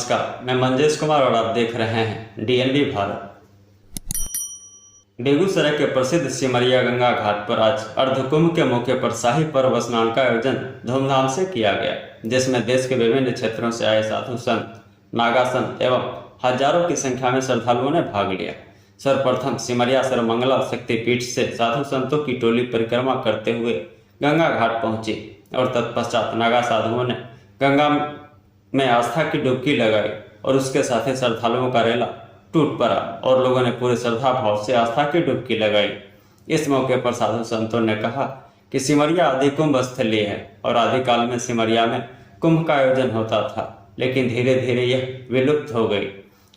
नमस्कार, मैं मंजेश कुमार और आप देख रहे हैं डीएनबी भारत। बेगूसराय के प्रसिद्ध सिमरिया गंगा घाट पर आज अर्धकुंभ के मौके पर शाही पर्व स्नान का आयोजन धूमधाम से किया गया, जिसमें देश के विभिन्न क्षेत्रों से आए साधु संत, नागा संत एवं हजारों की संख्या में श्रद्धालुओं ने भाग लिया। सर्वप्रथम सिमरिया सर्वमंगला शक्तिपीठ से साधु संतों की टोली परिक्रमा करते हुए गंगा घाट पहुंची और तत्पश्चात नागा साधुओं ने गंगा में आस्था की डुबकी लगाई और उसके साथ ही श्रद्धालुओं का रेला टूट पड़ा और लोगों ने पूरे श्रद्धा भाव से आस्था की डुबकी लगाई। इस मौके पर साधु संतों ने कहा कि सिमरिया आदि कुंभ स्थलीय है और आदिकाल में सिमरिया में कुंभ का आयोजन होता था, लेकिन धीरे धीरे यह विलुप्त हो गई।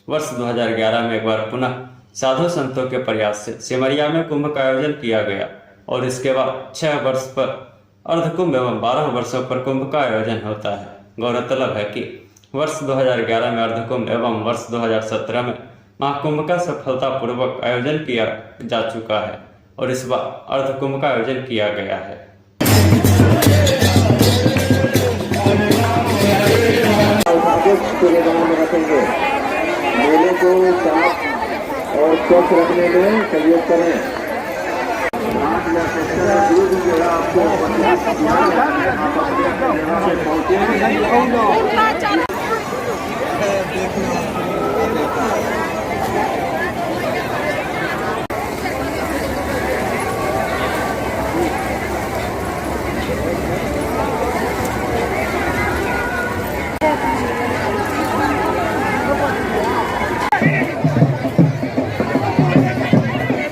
वर्ष 2011 में एक बार पुनः साधु संतों के प्रयास से सिमरिया में कुंभ का आयोजन किया गया और इसके बाद 6 वर्ष पर अर्धकुंभ एवं 12 वर्षों पर कुंभ का आयोजन होता है। गौरतलब है कि वर्ष 2011 में अर्धकुंभ एवं वर्ष 2017 में महाकुंभ का सफलतापूर्वक आयोजन किया जा चुका है और इस बार अर्धकुंभ का आयोजन किया गया है। मेले को साफ और स्वच्छ रखने में सहयोग करें। आपको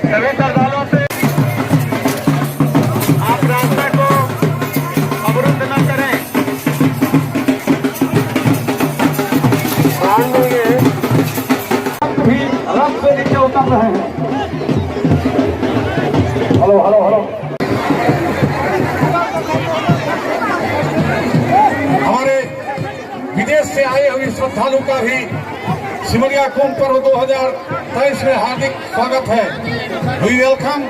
सभी श्रद्धालुओं से आप रास्ते को अवरुद्ध न करें। भी रथ से नीचे उतर रहे हैं। Hello hello hello. हमारे विदेश से आए हुए श्रद्धालु का भी सिमरिया कुंभ पर्व 2023 में हार्दिक स्वागत है। We welcome.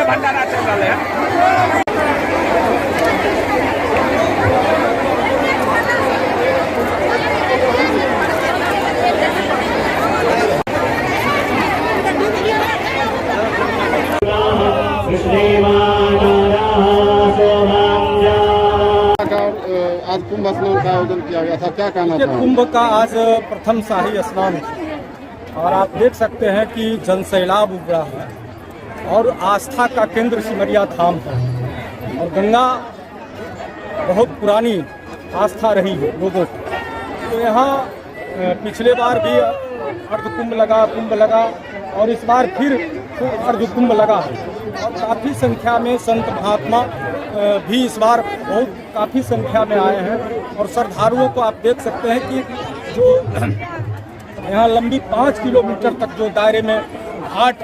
भंडारा चल रहा है। आज कुंभ स्नान का आयोजन किया गया था, क्या कहना था? कुंभ का आज प्रथम शाही स्नान है और आप देख सकते हैं कि जनसैलाब उमड़ा है और आस्था का केंद्र सिमरिया धाम है और गंगा बहुत पुरानी आस्था रही है लोगों की। तो यहाँ पिछले बार भी अर्धकुंभ लगा, कुंभ लगा और इस बार फिर अर्धकुंभ लगा है और काफ़ी संख्या में संत महात्मा भी इस बार काफ़ी संख्या में आए हैं और श्रद्धालुओं को आप देख सकते हैं कि जो यहाँ लंबी 5 किलोमीटर तक जो दायरे में घाट,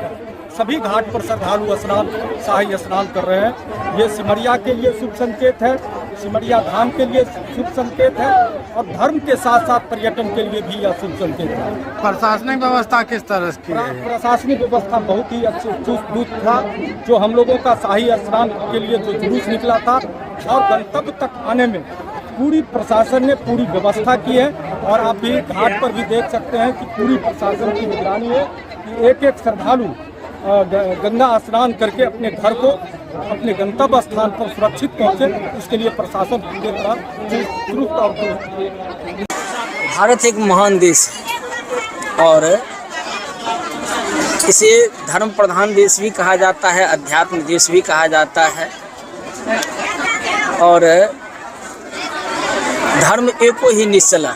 सभी घाट पर श्रद्धालु स्नान, शाही स्नान कर रहे हैं। ये सिमरिया के लिए शुभ संकेत है, सिमरिया धाम के लिए शुभ संकेत है और धर्म के साथ साथ पर्यटन के लिए भी यह शुभ संकेत है। प्रशासनिक व्यवस्था किस तरह की है? प्रशासनिक व्यवस्था बहुत ही अच्छी चुस्त था। जो हम लोगों का शाही स्नान के लिए जो जुलूस निकला था और गंतव्य तक आने में पूरी प्रशासन ने पूरी व्यवस्था की है और आप भी घाट पर भी देख सकते हैं कि पूरी प्रशासन की निगरानी है कि एक एक श्रद्धालु गंगा स्नान करके अपने घर को अपने गंतव्य स्थान पर सुरक्षित पहुंचे, इसके लिए प्रशासन पूरी तरह दुरुस्त और दुरुस्त। भारत एक महान देश है और इसे धर्म प्रधान देश भी कहा जाता है, अध्यात्म देश भी कहा जाता है और धर्म एको ही निश्चला।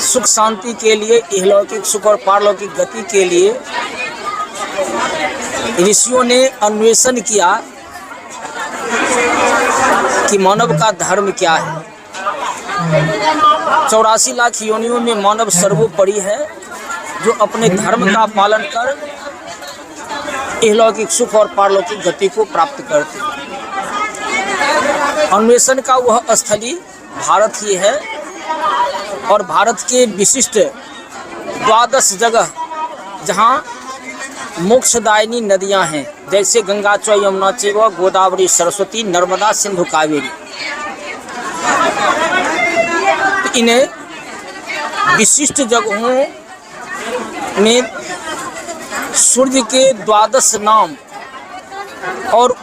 सुख शांति के लिए, इहलौकिक सुख और पारलौकिक गति के लिए ऋषियों ने अन्वेषण किया कि मानव का धर्म क्या है। 84 लाख योनियों में मानव सर्वोपरि है, जो अपने धर्म का पालन कर इहलौकिक सुख और पारलौकिक गति को प्राप्त करते हैं। अन्वेषण का वह स्थली भारत ही है और भारत के विशिष्ट 12 जगह जहाँ मोक्षदायिनी नदियाँ हैं, जैसे गंगा चौ यमुना चैव गोदावरी सरस्वती नर्मदा सिंधु कावेरी। इन विशिष्ट जगहों में सूर्य के 12 नाम और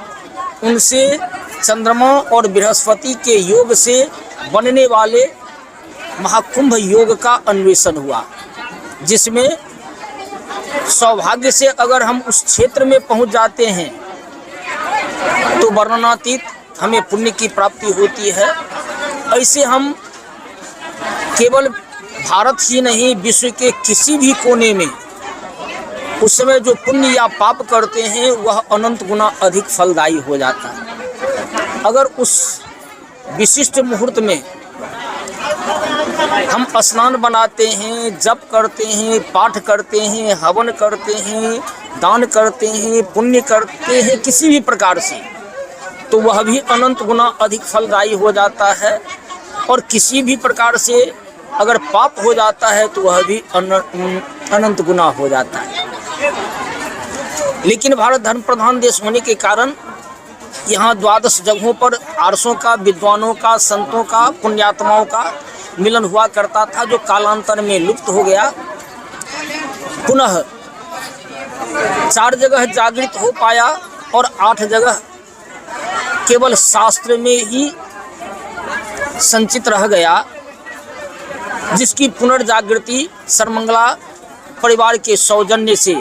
उनसे चंद्रमा और बृहस्पति के योग से बनने वाले महाकुंभ योग का अन्वेषण हुआ, जिसमें सौभाग्य से अगर हम उस क्षेत्र में पहुंच जाते हैं तो वर्णनातीत हमें पुण्य की प्राप्ति होती है। ऐसे हम केवल भारत ही नहीं, विश्व के किसी भी कोने में उस समय जो पुण्य या पाप करते हैं वह अनंत गुना अधिक फलदायी हो जाता है। अगर उस विशिष्ट मुहूर्त में हम स्नान बनाते हैं, जप करते हैं, पाठ करते हैं, हवन करते हैं, दान करते हैं, पुण्य करते हैं किसी भी प्रकार से, तो वह भी अनंत गुना अधिक फलदायी हो जाता है। और किसी भी प्रकार से अगर पाप हो जाता है तो वह भी अनंत गुना हो जाता है। लेकिन भारत धर्म प्रधान देश होने के कारण यहाँ 12 जगहों पर आर्षों का, विद्वानों का, संतों का, पुण्यात्माओं का मिलन हुआ करता था, जो कालांतर में लुप्त हो गया। पुनः 4 जगह जागृत हो पाया और 8 जगह केवल शास्त्र में ही संचित रह गया, जिसकी पुनर्जागृति सर्वमंगला परिवार के सौजन्य से,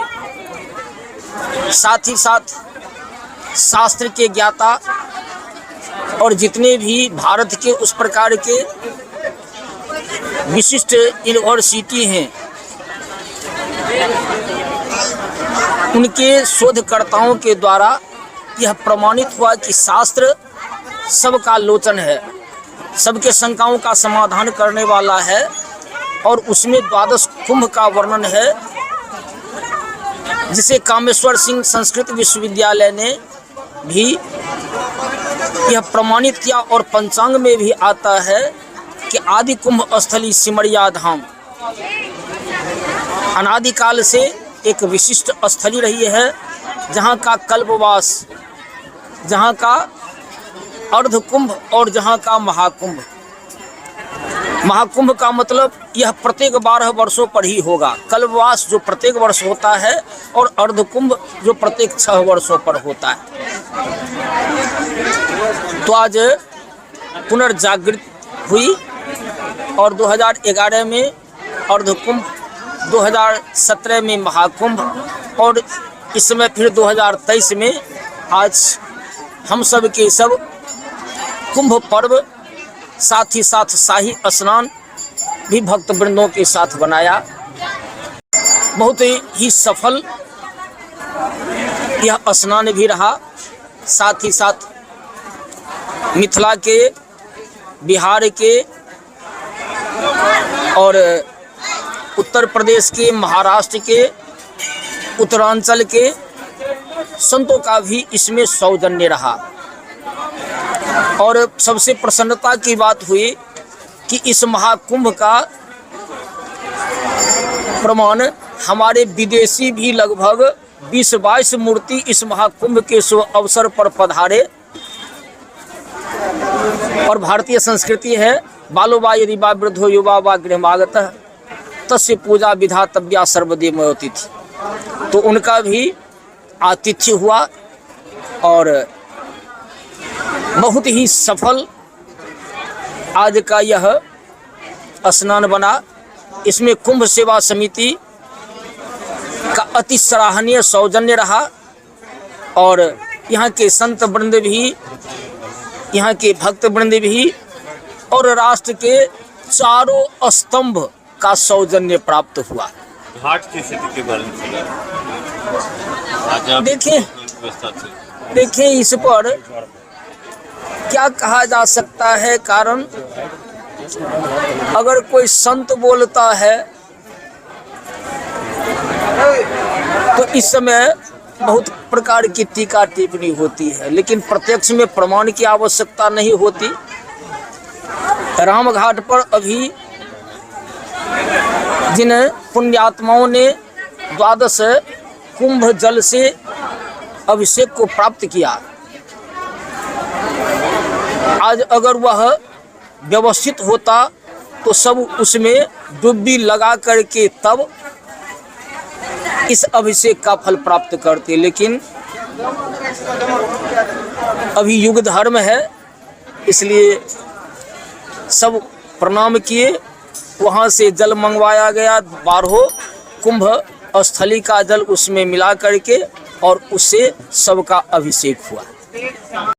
साथ ही साथ शास्त्र के ज्ञाता और जितने भी भारत के उस प्रकार के विशिष्ट यूनिवर्सिटी हैं, उनके शोधकर्ताओं के द्वारा यह प्रमाणित हुआ कि शास्त्र सबका लोचन है, सबके शंकाओं का समाधान करने वाला है और उसमें 12 कुंभ का वर्णन है, जिसे कामेश्वर सिंह संस्कृत विश्वविद्यालय ने भी यह प्रमाणित किया और पंचांग में भी आता है कि आदि कुंभ स्थली सिमरिया धाम अनादिकाल से एक विशिष्ट स्थली रही है, जहाँ का कल्पवास, जहाँ का अर्ध कुंभ और जहाँ का महाकुंभ। महाकुंभ का मतलब यह प्रत्येक 12 वर्षों पर ही होगा, कल्पवास जो प्रत्येक वर्ष होता है और अर्धकुंभ जो प्रत्येक 6 वर्षों पर होता है। तो आज पुनर्जागृत हुई और 2011 में अर्धकुंभ, 2017 में महाकुंभ और इस समय फिर 2023 में आज हम सब के सब कुंभ पर्व, साथ ही साथ शाही स्नान भी भक्त वृंदों के साथ बनाया। बहुत ही सफल यह स्नान भी रहा। साथ ही साथ मिथिला के, बिहार के और उत्तर प्रदेश के, महाराष्ट्र के, उत्तरांचल के संतों का भी इसमें सौजन्य रहा। और सबसे प्रसन्नता की बात हुई कि इस महाकुंभ का प्रमाण हमारे विदेशी भी लगभग 20-22 मूर्ति इस महाकुंभ के शुभ अवसर पर पधारे और भारतीय संस्कृति है बालो वा यदि वा वृद्धो युवा वा गृहमागतः तस्य पूजा विधातव्या सर्वदेव अतिथि। तो उनका भी आतिथ्य हुआ और बहुत ही सफल आज का यह स्नान बना। इसमें कुंभ सेवा समिति का अति सराहनीय सौजन्य रहा और यहाँ के संत वृंद भी, यहाँ के भक्त वृंद भी और राष्ट्र के चारों स्तंभ का सौजन्य प्राप्त हुआ। घाट की स्थिति के बारे में आज आप देखिए इस पर क्या कहा जा सकता है। कारण अगर कोई संत बोलता है तो इस समय बहुत प्रकार की टीका टिप्पणी होती है, लेकिन प्रत्यक्ष में प्रमाण की आवश्यकता नहीं होती। रामघाट पर अभी जिन पुण्यात्माओं ने द्वादश कुंभ जल से अभिषेक को प्राप्त किया, आज अगर वह व्यवस्थित होता तो सब उसमें डुब्बी लगा करके तब इस अभिषेक का फल प्राप्त करते। लेकिन अभी युग धर्म है, इसलिए सब प्रणाम किए, वहाँ से जल मंगवाया गया, 12 कुंभ स्थली का जल उसमें मिला करके और उससे सबका अभिषेक हुआ।